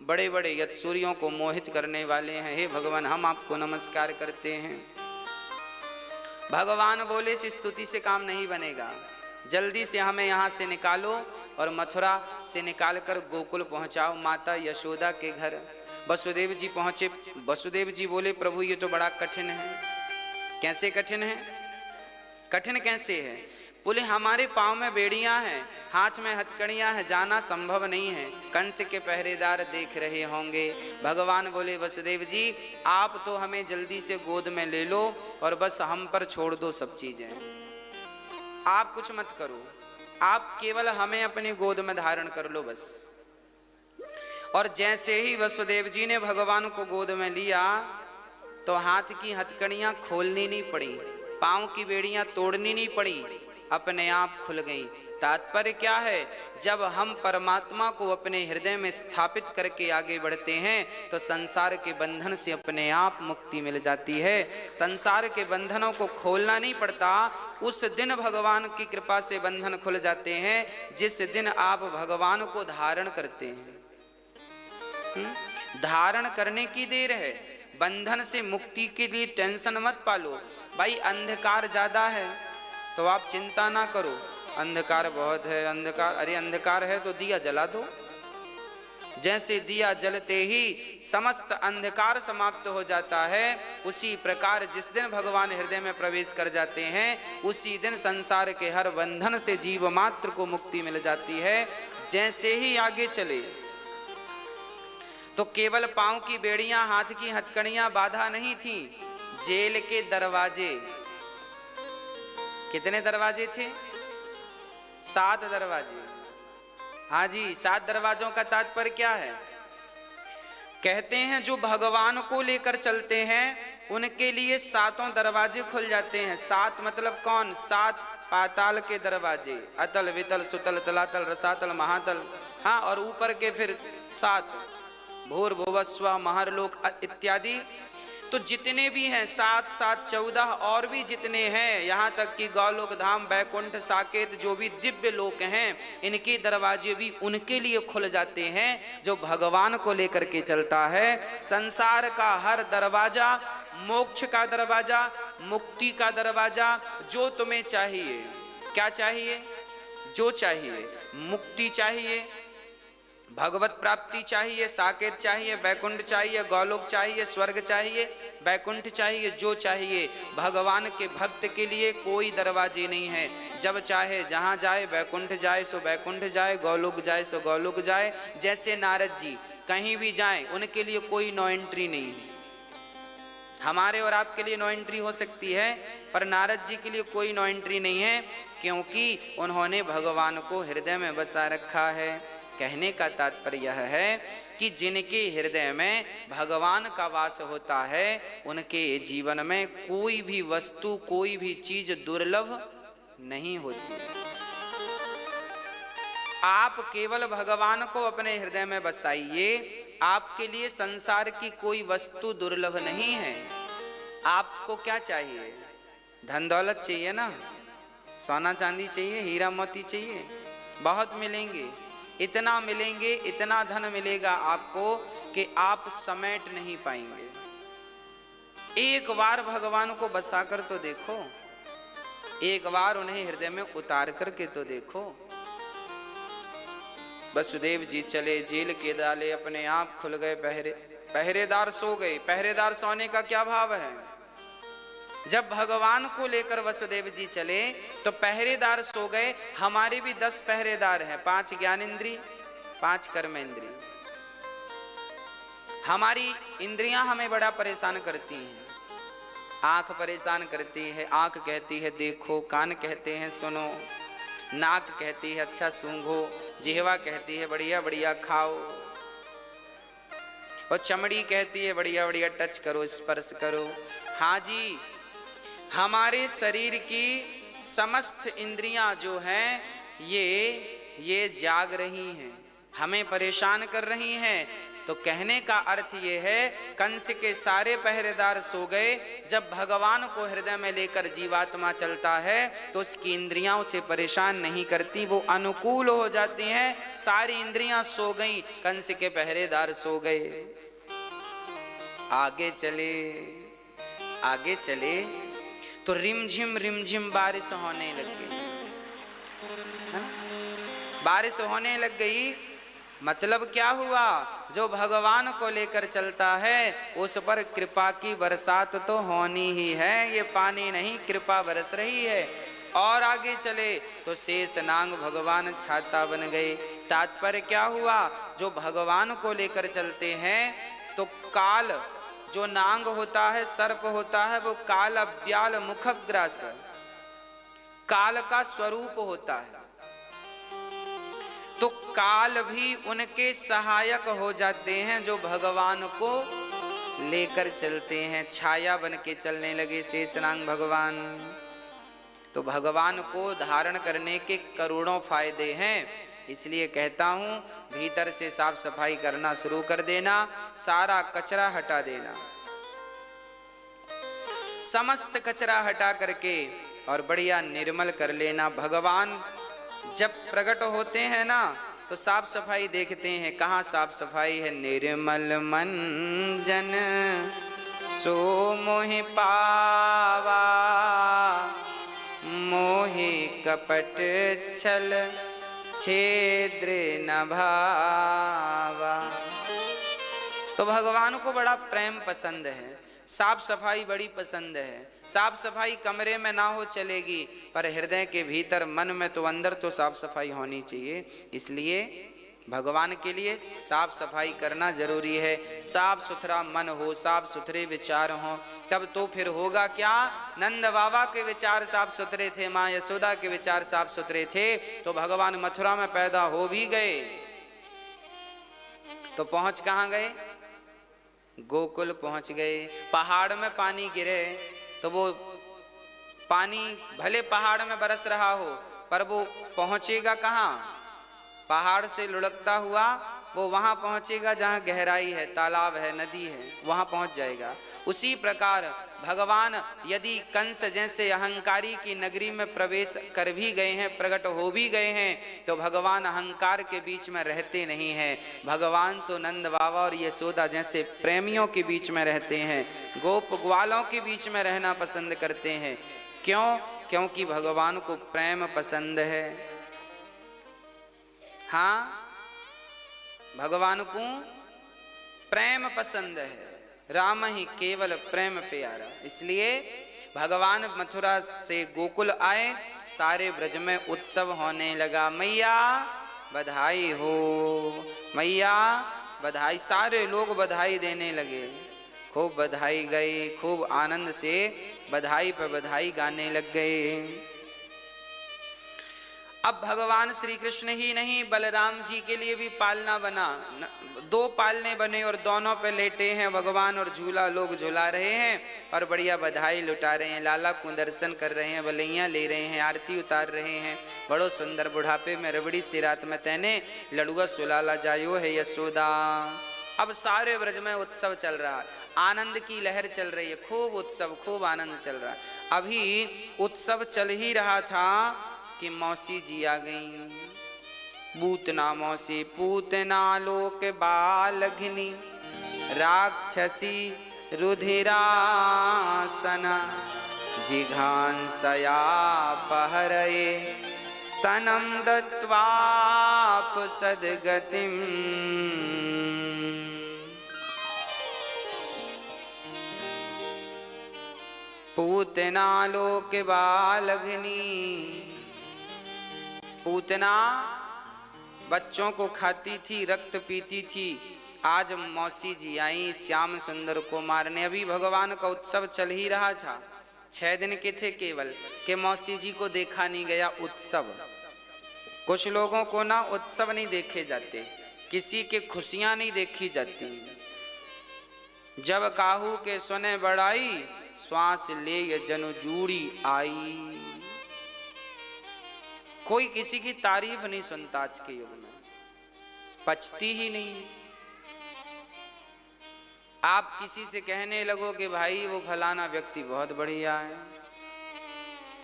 बड़े बड़े यत्सूरियों को मोहित करने वाले हैं, हे भगवान हम आपको नमस्कार करते हैं। भगवान बोले, इस स्तुति से काम नहीं बनेगा, जल्दी से हमें यहाँ से निकालो और मथुरा से निकालकर गोकुल पहुँचाओ, माता यशोदा के घर। वसुदेव जी पहुंचे। वसुदेव जी बोले, प्रभु ये तो बड़ा कठिन है। कैसे कठिन है? कठिन कैसे है? बोले, हमारे पाँव में बेड़ियां हैं, हाथ में हथकड़ियां हैं, जाना संभव नहीं है, कंस के पहरेदार देख रहे होंगे। भगवान बोले, वसुदेव जी आप तो हमें जल्दी से गोद में ले लो और बस हम पर छोड़ दो सब चीजें, आप कुछ मत करो, आप केवल हमें अपनी गोद में धारण कर लो बस। और जैसे ही वसुदेव जी ने भगवान को गोद में लिया तो हाथ की हथकड़ियां खोलनी नहीं पड़ी, पांव की बेड़ियां तोड़नी नहीं पड़ी, अपने आप खुल गई। तात्पर्य क्या है? जब हम परमात्मा को अपने हृदय में स्थापित करके आगे बढ़ते हैं तो संसार के बंधन से अपने आप मुक्ति मिल जाती है, संसार के बंधनों को खोलना नहीं पड़ता। उस दिन भगवान की कृपा से बंधन खुल जाते हैं जिस दिन आप भगवान को धारण करते हैं। धारण करने की देर है, बंधन से मुक्ति के लिए टेंशन मत पालो। भाई अंधकार ज्यादा है तो आप चिंता ना करो, अंधकार बहुत है, अंधकार, अरे अंधकार है तो दिया जला दो। जैसे दिया जलते ही समस्त अंधकार समाप्त हो जाता है, उसी प्रकार जिस दिन भगवान हृदय में प्रवेश कर जाते हैं उसी दिन संसार के हर बंधन से जीव मात्र को मुक्ति मिल जाती है। जैसे ही आगे चले तो केवल पांव की बेड़ियां, हाथ की हथकड़ियां बाधा नहीं थी, जेल के दरवाजे, कितने दरवाजे थे? 7 दरवाजे। हाँ जी, 7 दरवाजों का तात्पर्य क्या है? कहते हैं जो भगवान को लेकर चलते हैं उनके लिए 7 दरवाजे खुल जाते हैं। 7 मतलब कौन? 7 पाताल के दरवाजे, अतल वितल सुतल तलातल रसातल महातल, हाँ, और ऊपर के फिर 7 भूर भुवस्व महरलोक इत्यादि। तो जितने भी हैं 7 7 14 और भी जितने हैं, यहाँ तक कि गौलोक धाम, बैकुंठ, साकेत, जो भी दिव्य लोक हैं, इनके दरवाजे भी उनके लिए खुल जाते हैं जो भगवान को लेकर के चलता है। संसार का हर दरवाजा, मोक्ष का दरवाजा, मुक्ति का दरवाजा, जो तुम्हें चाहिए, क्या चाहिए? जो चाहिए, मुक्ति चाहिए, भगवत प्राप्ति चाहिए, साकेत चाहिए, बैकुंठ चाहिए, गौलोक चाहिए, स्वर्ग चाहिए, बैकुंठ चाहिए, जो चाहिए। भगवान के भक्त के लिए कोई दरवाजे नहीं है, जब चाहे जहाँ जाए, बैकुंठ जाए सो बैकुंठ जाए, गौलोक जाए सो गौलोक जाए। जैसे नारद जी कहीं भी जाएं, उनके लिए कोई नो एंट्री नहीं है। हमारे और आपके लिए नो एंट्री हो सकती है, पर नारद जी के लिए कोई नो एंट्री नहीं है, क्योंकि उन्होंने भगवान को हृदय में बसा रखा है। कहने का तात्पर्य यह है कि जिनके हृदय में भगवान का वास होता है, उनके जीवन में कोई भी वस्तु, कोई भी चीज दुर्लभ नहीं होती। आप केवल भगवान को अपने हृदय में बसाइए, आपके लिए संसार की कोई वस्तु दुर्लभ नहीं है। आपको क्या चाहिए? धन दौलत चाहिए ना, सोना चांदी चाहिए, हीरा मोती चाहिए, बहुत मिलेंगे, इतना मिलेंगे, इतना धन मिलेगा आपको कि आप समेट नहीं पाएंगे। एक बार भगवान को बसा कर तो देखो, एक बार उन्हें हृदय में उतार करके तो देखो। वसुदेव जी चले, जेल के डाले, अपने आप खुल गए, पहरेदार सो गए। पहरेदार सोने का क्या भाव है? जब भगवान को लेकर वसुदेव जी चले तो पहरेदार सो गए। हमारे भी 10 पहरेदार हैं, 5 ज्ञानेंद्रिय, 5 कर्मेंद्रिय। हमारी इंद्रियां हमें बड़ा परेशान करती हैं। आंख परेशान करती है, आंख कहती है देखो, कान कहते हैं सुनो, नाक कहती है अच्छा सूंघो, जिह्वा कहती है बढ़िया बढ़िया खाओ, और चमड़ी कहती है बढ़िया बढ़िया टच करो, स्पर्श करो। हाँ जी, हमारे शरीर की समस्त इंद्रियां जो हैं ये जाग रही हैं, हमें परेशान कर रही हैं। तो कहने का अर्थ ये है, कंस के सारे पहरेदार सो गए। जब भगवान को हृदय में लेकर जीवात्मा चलता है तो उसकी इंद्रियां उसे परेशान नहीं करती, वो अनुकूल हो जाती हैं। सारी इंद्रियां सो गई, कंस के पहरेदार सो गए। आगे चले तो रिमझिम बारिश होने लग गई। बारिश होने लग गई, मतलब क्या हुआ? जो भगवान को लेकर चलता है उस पर कृपा की बरसात तो होनी ही है। ये पानी नहीं, कृपा बरस रही है। और आगे चले तो शेष नाग भगवान छाता बन गए। तात्पर्य क्या हुआ? जो भगवान को लेकर चलते हैं तो काल, जो नाग होता है, सर्प होता है, वो काल अव्याल मुखग्रास, काल का स्वरूप होता है। तो काल भी उनके सहायक हो जाते हैं जो भगवान को लेकर चलते हैं। छाया बन के चलने लगे शेषनाग भगवान। तो भगवान को धारण करने के करोड़ों फायदे हैं। इसलिए कहता हूं, भीतर से साफ सफाई करना शुरू कर देना, सारा कचरा हटा देना, समस्त कचरा हटा करके और बढ़िया निर्मल कर लेना। भगवान जब प्रकट होते हैं ना तो साफ सफाई देखते हैं। कहाँ साफ सफाई है? निर्मल मन जन सो मोहि पावा, मोहि कपट छल छेद्र न भावा। तो भगवान को बड़ा प्रेम पसंद है, साफ सफाई बड़ी पसंद है। साफ सफाई कमरे में ना हो चलेगी, पर हृदय के भीतर, मन में तो अंदर तो साफ सफाई होनी चाहिए। इसलिए भगवान के लिए साफ सफाई करना जरूरी है। साफ सुथरा मन हो, साफ सुथरे विचार हो, तब तो फिर होगा क्या? नंद बाबा के विचार साफ सुथरे थे, माँ यशोदा के विचार साफ सुथरे थे, तो भगवान मथुरा में पैदा हो भी गए। तो पहुंच कहाँ गए? गोकुल पहुंच गए। पहाड़ में पानी गिरे तो वो पानी भले पहाड़ में बरस रहा हो, पर वो पहुंचेगा कहाँ? पहाड़ से लुढ़कता हुआ वो वहां पहुंचेगा जहां गहराई है, तालाब है, नदी है, वहां पहुंच जाएगा। उसी प्रकार भगवान यदि कंस जैसे अहंकारी की नगरी में प्रवेश कर भी गए हैं, प्रकट हो भी गए हैं, तो भगवान अहंकार के बीच में रहते नहीं हैं। भगवान तो नंद बाबा और यशोदा जैसे प्रेमियों के बीच में रहते हैं, गोप ग्वालों के बीच में रहना पसंद करते हैं। क्यों? क्योंकि भगवान को प्रेम पसंद है। हाँ, भगवान को प्रेम पसंद है, राम ही केवल प्रेम प्यारा। इसलिए भगवान मथुरा से गोकुल आए, सारे ब्रज में उत्सव होने लगा। मैया बधाई हो, मैया बधाई। सारे लोग बधाई देने लगे, खूब बधाई गई, खूब आनंद से बधाई पर बधाई गाने लग गए। अब भगवान श्री कृष्ण ही नहीं, बलराम जी के लिए भी पालना बना, 2 पालने बने और दोनों पे लेटे हैं भगवान और झूला लोग झुला रहे हैं और बढ़िया बधाई लुटा रहे हैं, लाला को दर्शन कर रहे हैं, बलैया ले रहे हैं, आरती उतार रहे हैं। बड़ो सुंदर बुढ़ापे में रबड़ी सी रात में तैने लड़ुआ सुलाला जायो है यशोदा। अब सारे ब्रज में उत्सव चल रहा है, आनंद की लहर चल रही है, खूब उत्सव, खूब आनंद चल रहा है। अभी उत्सव चल ही रहा था कि मौसी जी आ गई, पूतना मौसी। पूतना लोक बालघिनी राक्षसी रुधिरासना, जिघांसया पहरये स्तनं दत्वाप सद्गतिम्। पूतना लोक बालघिनी, पूतना बच्चों को खाती थी, रक्त पीती थी। आज मौसी जी आई श्याम सुंदर को मारने। अभी भगवान का उत्सव चल ही रहा था, 6 दिन के थे केवल, कि मौसी जी को देखा नहीं गया उत्सव। कुछ लोगों को ना उत्सव नहीं देखे जाते, किसी के खुशियां नहीं देखी जाती। जब काहू के सुने बड़ाई, श्वास ले ये जनु जूड़ी आई। कोई किसी की तारीफ नहीं सुनता आज के युग में, पचती ही नहीं। आप किसी से कहने लगो कि भाई वो फलाना व्यक्ति बहुत बढ़िया है,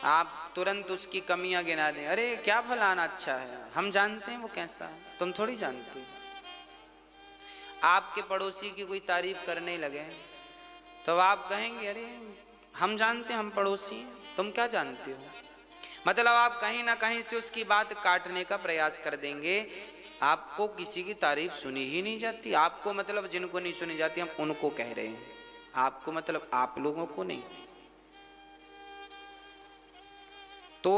आप तुरंत उसकी कमियां गिना दें। अरे क्या फलाना अच्छा है, हम जानते हैं वो कैसा है, तुम थोड़ी जानते हो। आपके पड़ोसी की कोई तारीफ करने लगे तो आप कहेंगे अरे हम जानते हैं, हम पड़ोसी, तुम क्या जानते हो। मतलब आप कहीं ना कहीं से उसकी बात काटने का प्रयास कर देंगे। आपको किसी की तारीफ सुनी ही नहीं जाती। आपको मतलब जिनको नहीं सुनी जाती हम उनको कह रहे हैं, आपको मतलब आप लोगों को नहीं। तो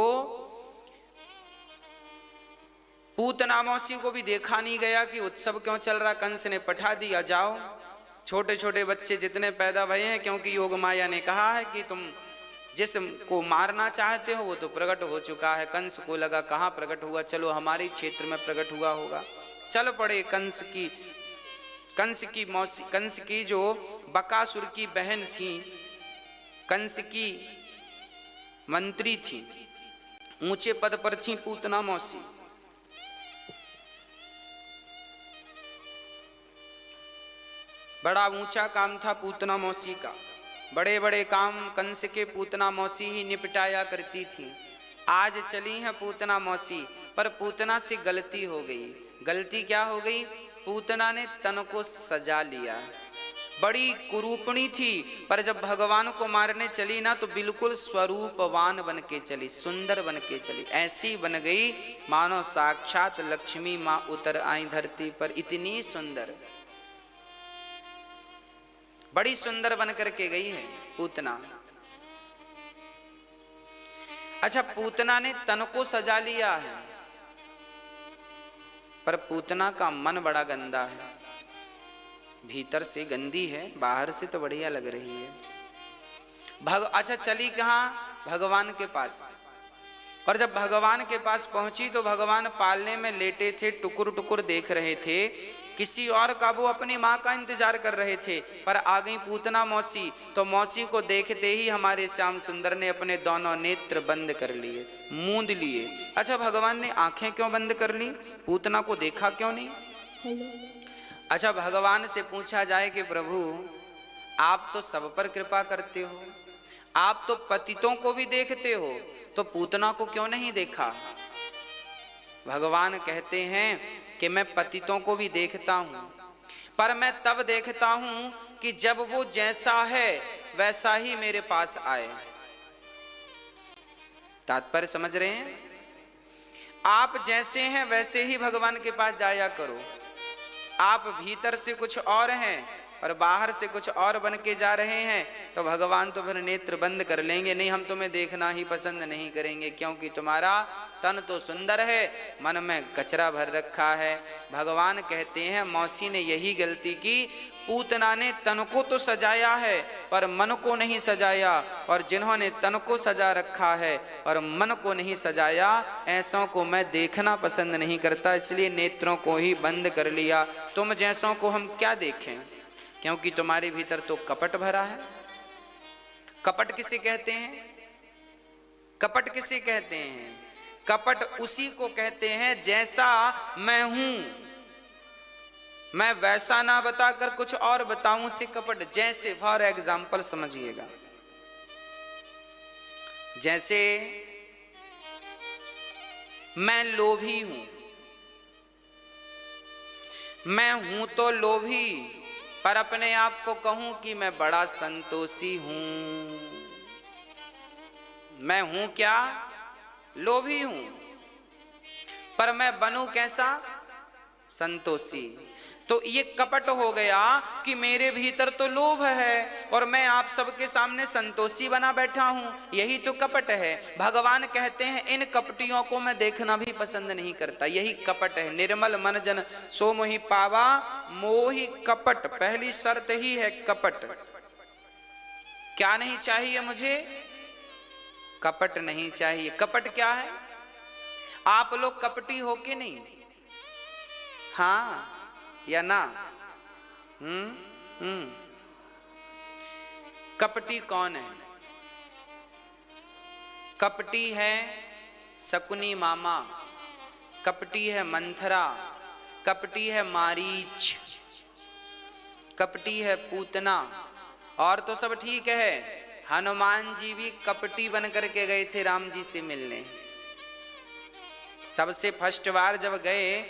पूतना मौसी को भी देखा नहीं गया कि उत्सव क्यों चल रहा। कंस ने पठा दिया, जाओ छोटे छोटे बच्चे जितने पैदा भये हैं, क्योंकि योग माया ने कहा है कि तुम जिसको मारना चाहते हो वो तो प्रकट हो चुका है। कंस को लगा कहाँ प्रकट हुआ, चलो हमारे क्षेत्र में प्रकट हुआ होगा। चल पड़े कंस की मौसी, कंस की जो बकासुर की बहन थी, कंस की मंत्री थी, ऊंचे पद पर थी पूतना मौसी। बड़ा ऊंचा काम था पूतना मौसी का, बड़े बड़े काम कंस के पूतना मौसी ही निपटाया करती थी। आज चली है पूतना मौसी, पर पूतना से गलती हो गई। गलती क्या हो गई, पूतना ने तन को सजा लिया। बड़ी कुरूपणी थी, पर जब भगवान को मारने चली ना तो बिल्कुल स्वरूपवान बन के चली, सुंदर बन के चली। ऐसी बन गई मानो साक्षात लक्ष्मी माँ उतर आई धरती पर, इतनी सुंदर, बड़ी सुंदर बन करके गई है पूतना। अच्छा, पूतना ने तन को सजा लिया है, पर पूतना का मन बड़ा गंदा है। भीतर से गंदी है, बाहर से तो बढ़िया लग रही है। अच्छा, चली कहाँ, भगवान के पास। और जब भगवान के पास पहुंची तो भगवान पालने में लेटे थे, टुकुर टुकुर देख रहे थे। किसी और का, वो अपनी माँ का इंतजार कर रहे थे, पर आ गई पूतना मौसी। तो मौसी को देखते ही हमारे श्याम सुंदर ने अपने दोनों नेत्र बंद कर लिए, मूंद लिए। अच्छा, भगवान ने आंखें क्यों बंद कर ली, पूतना को देखा क्यों नहीं। अच्छा, भगवान से पूछा जाए कि प्रभु आप तो सब पर कृपा करते हो, आप तो पतितों को भी देखते हो, तो पूतना को क्यों नहीं देखा। भगवान कहते हैं कि मैं पतितों को भी देखता हूं, पर मैं तब देखता हूं कि जब वो जैसा है वैसा ही मेरे पास आए। तात्पर्य समझ रहे हैं, आप जैसे हैं वैसे ही भगवान के पास जाया करो। आप भीतर से कुछ और हैं, और बाहर से कुछ और बन के जा रहे हैं तो भगवान तो फिर नेत्र बंद कर लेंगे, नहीं हम तुम्हें देखना ही पसंद नहीं करेंगे, क्योंकि तुम्हारा तन तो सुंदर है, मन में कचरा भर रखा है। भगवान कहते हैं मौसी ने यही गलती की, पूतना ने तन को तो सजाया है पर मन को नहीं सजाया, और जिन्होंने तन को सजा रखा है और मन को नहीं सजाया, ऐसों को मैं देखना पसंद नहीं करता, इसलिए नेत्रों को ही बंद कर लिया। तुम जैसों को हम क्या देखें, क्योंकि तुम्हारे भीतर तो कपट भरा है। कपट किसे कहते हैं? कपट किसे कहते हैं? कपट उसी को कहते हैं जैसा मैं हूं, मैं वैसा ना बताकर कुछ और बताऊं से कपट। जैसे फॉर एग्जाम्पल समझिएगा, जैसे मैं लोभी हूं, मैं हूं तो लोभी, पर अपने आप को कहूं कि मैं बड़ा संतोषी हूं। मैं हूं क्या? लोभी हूं, पर मैं बनूं कैसा? संतोषी। तो ये कपट हो गया कि मेरे भीतर तो लोभ है और मैं आप सबके सामने संतोषी बना बैठा हूं, यही तो कपट है। भगवान कहते हैं इन कपटियों को मैं देखना भी पसंद नहीं करता, यही कपट है। निर्मल मन जन सो मोहि पावा, मोहि कपट, पहली शर्त ही है कपट। क्या नहीं चाहिए मुझे? कपट नहीं चाहिए। कपट क्या है? आप लोग कपटी हो कि नहीं? हाँ या ना? कपटी कौन है? कपटी है शकुनी मामा, कपटी है मंथरा, कपटी है मारीच, कपटी है पूतना, और तो सब ठीक है। हनुमान जी भी कपटी बन करके गए थे राम जी से मिलने। सबसे फर्स्ट बार जब गए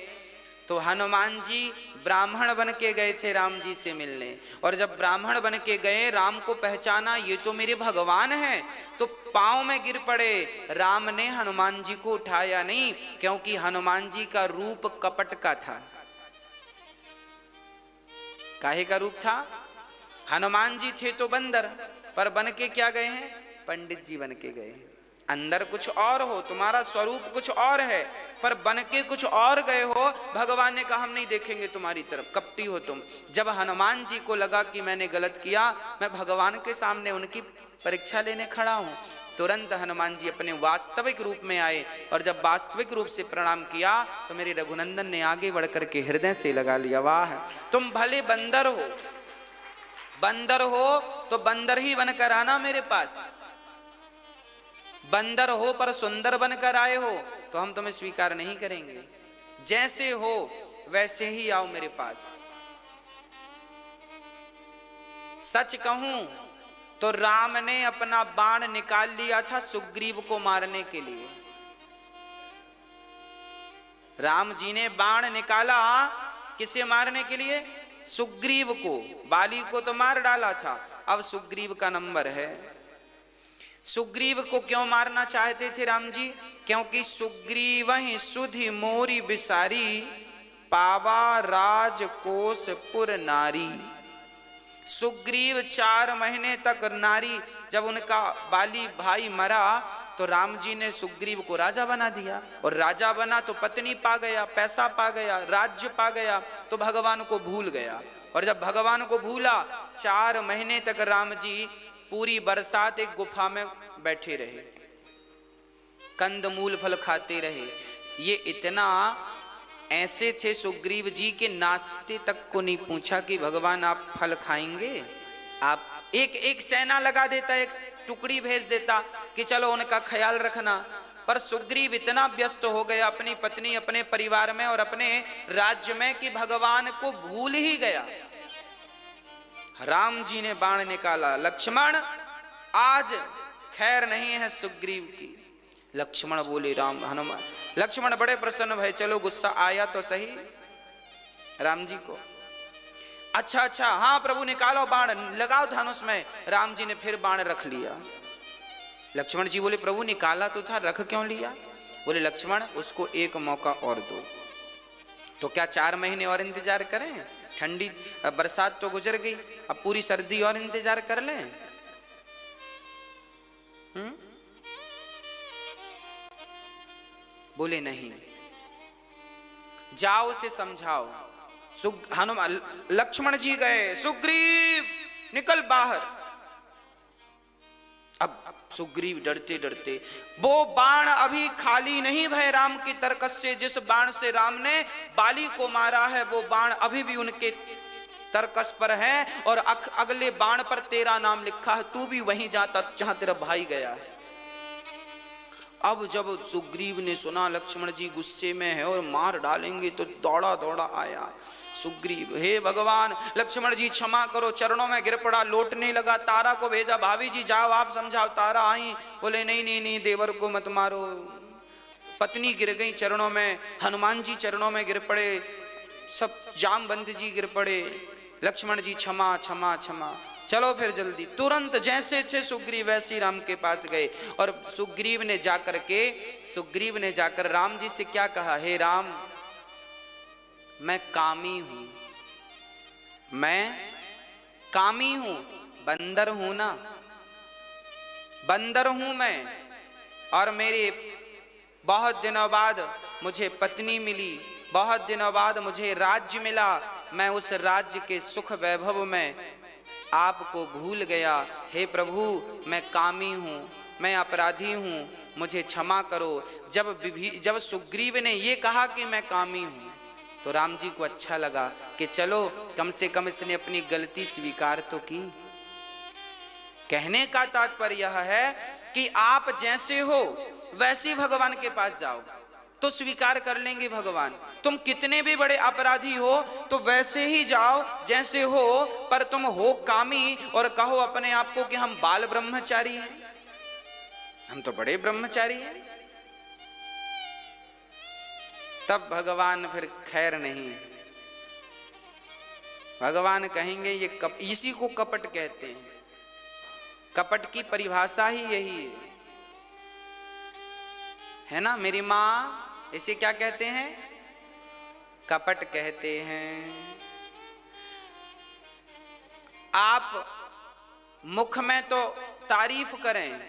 तो हनुमान जी ब्राह्मण बन के गए थे राम जी से मिलने, और जब ब्राह्मण बन के गए, राम को पहचाना, ये तो मेरे भगवान हैं, तो पांव में गिर पड़े। राम ने हनुमान जी को उठाया नहीं, क्योंकि हनुमान जी का रूप कपट का था। काहे का रूप था? हनुमान जी थे तो बंदर, पर बन के क्या गए हैं? पंडित जी बन के गए। अंदर कुछ और हो, तुम्हारा स्वरूप कुछ और है, पर बन के कुछ और गए हो। भगवान ने कहा हम नहीं देखेंगे तुम्हारी तरफ, कपटी हो तुम। जब हनुमान जी को लगा कि मैंने गलत किया, मैं भगवान के सामने उनकी परीक्षा लेने खड़ा हूं, तुरंत हनुमान जी अपने वास्तविक रूप में आए, और जब वास्तविक रूप से प्रणाम किया तो मेरे रघुनंदन ने आगे बढ़कर के हृदय से लगा लिया, वाह तुम भले बंदर हो, बंदर हो तो बंदर ही बनकर आना मेरे पास। बंदर हो पर सुंदर बनकर आए हो तो हम तुम्हें स्वीकार नहीं करेंगे। जैसे हो वैसे ही आओ मेरे पास। सच कहूं तो राम ने अपना बाण निकाल लिया था सुग्रीव को मारने के लिए। राम जी ने बाण निकाला किसे मारने के लिए? सुग्रीव को। बाली को तो मार डाला था, अब सुग्रीव का नंबर है। सुग्रीव को क्यों मारना चाहते थे राम जी? क्योंकि सुग्रीव ही सुधि मोरी बिसारी, पावा राजकोषपुर नारी। सुग्रीव 4 महीने तक नारी, जब उनका बाली भाई मरा तो राम जी ने सुग्रीव को राजा बना दिया, और राजा बना तो पत्नी पा गया, पैसा पा गया, राज्य पा गया, तो भगवान को भूल गया। और जब भगवान को भूला, 4 महीने तक राम जी पूरी बरसात एक गुफा में बैठे रहे, कंदमूल फल खाते रहे। ये इतना ऐसे थे सुग्रीव जी के नाश्ते तक को नहीं पूछा कि भगवान आप फल खाएंगे? आप एक सेना लगा देता, एक टुकड़ी भेज देता कि चलो उनका ख्याल रखना। पर सुग्रीव इतना व्यस्त हो गया अपनी पत्नी, अपने परिवार में और अपने राज्य में कि भगवान को भूल ही गया। राम जी ने बाण निकाला, लक्ष्मण आज खैर नहीं है सुग्रीव की। लक्ष्मण बोले राम हनुमान, लक्ष्मण बड़े प्रसन्न भय, चलो गुस्सा आया तो सही राम जी को। अच्छा हाँ प्रभु निकालो बाण, लगाओ धनुष में। राम जी ने फिर बाण रख लिया। लक्ष्मण जी बोले प्रभु निकाला तो था, रख क्यों लिया? बोले लक्ष्मण उसको एक मौका और दो। तो क्या 4 महीने और इंतजार करें? ठंडी बरसात तो गुजर गई, अब पूरी सर्दी और इंतजार कर लें? बोले नहीं, जाओ उसे समझाओ। हनुमान लक्ष्मण जी गए, सुग्रीव निकल बाहर। अब सुग्रीव डरते डरते, वो बाण अभी खाली नहीं भय राम की तरकस से, जिस बाण से राम ने बाली को मारा है वो बाण अभी भी उनके तरकस पर है, और अगले बाण पर तेरा नाम लिखा है, तू भी वहीं जाता जहां तेरा भाई गया है। अब जब सुग्रीव ने सुना लक्ष्मण जी गुस्से में है और मार डालेंगे, तो दौड़ा दौड़ा आया। सुग्रीव, हे भगवान लक्ष्मण जी क्षमा करो, चरणों में गिर पड़ा, लौटने लगा। तारा को भेजा, भाभी जी जाओ आप समझाओ। तारा आई, बोले नहीं नहीं नहीं, देवर को मत मारो। पत्नी गिर गई चरणों में, हनुमान जी चरणों में गिर पड़े, सब जामवंत जी गिर पड़े। लक्ष्मण जी क्षमा क्षमा क्षमा, चलो फिर जल्दी। तुरंत जैसे थे सुग्रीव वैसे ही राम के पास गए, और सुग्रीव ने जाकर राम जी से क्या कहा, हे राम मैं कामी हूं, मैं कामी हूं, बंदर हूं ना, बंदर हूं मैं, और मेरे बहुत दिनों बाद मुझे पत्नी मिली, बहुत दिनों बाद मुझे राज्य मिला, मैं उस राज्य के सुख वैभव में आपको भूल गया। हे प्रभु मैं कामी हूं, मैं अपराधी हूं, मुझे क्षमा करो। जब सुग्रीव ने ये कहा कि मैं कामी हूं, तो राम जी को अच्छा लगा कि चलो कम से कम इसने अपनी गलती स्वीकार तो की। कहने का तात्पर्य यह है कि आप जैसे हो वैसे भगवान के पास जाओ तो स्वीकार कर लेंगे भगवान। तुम कितने भी बड़े अपराधी हो तो वैसे ही जाओ जैसे हो, पर तुम हो कामी और कहो अपने आप को कि हम बाल ब्रह्मचारी हैं, हम तो बड़े ब्रह्मचारी हैं, तब भगवान फिर खैर नहीं। भगवान कहेंगे ये इसी को कपट कहते हैं। कपट की परिभाषा ही यही है ना। मेरी माँ इसे क्या कहते हैं, कपट कहते हैं। आप मुख में तो तारीफ करें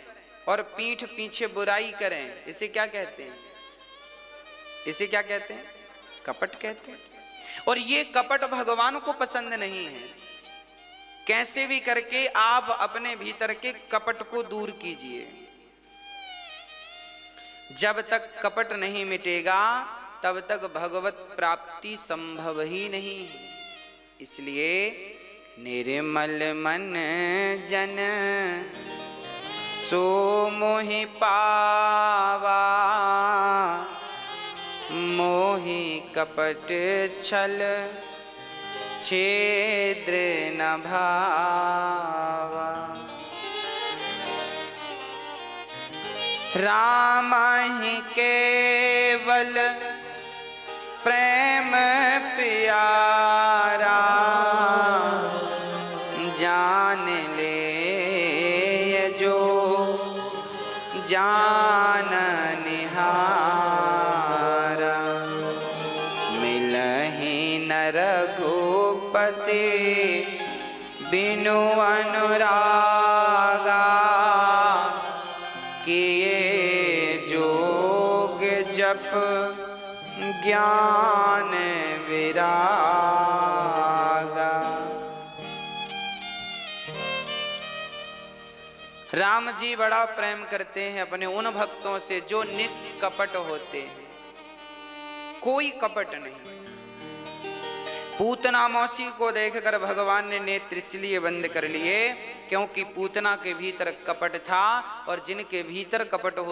और पीठ पीछे बुराई करें, इसे क्या कहते हैं, इसे क्या कहते हैं, कपट कहते हैं। और ये कपट भगवान को पसंद नहीं है। कैसे भी करके आप अपने भीतर के कपट को दूर कीजिए। जब तक कपट नहीं मिटेगा तब तक भगवत प्राप्ति संभव ही नहीं। इसलिए निर्मल मन जन सो मोहि पावा, मोहि कपट छल छेद्र न भावा। राम ही केवल प्रेम प्यारा, जान ले जो जान निहारा। मिलहि न रघुपति बिनु अनुरागा, किए जोग जप ज्ञान विरागा। राम जी बड़ा प्रेम करते हैं अपने उन भक्तों से जो निष्कपट होते हैं, कोई कपट नहीं। पूतना मौसी को देखकर भगवान ने नेत्र इसलिए बंद कर लिए क्योंकि पूतना के भीतर कपट था, और जिनके भीतर कपट होता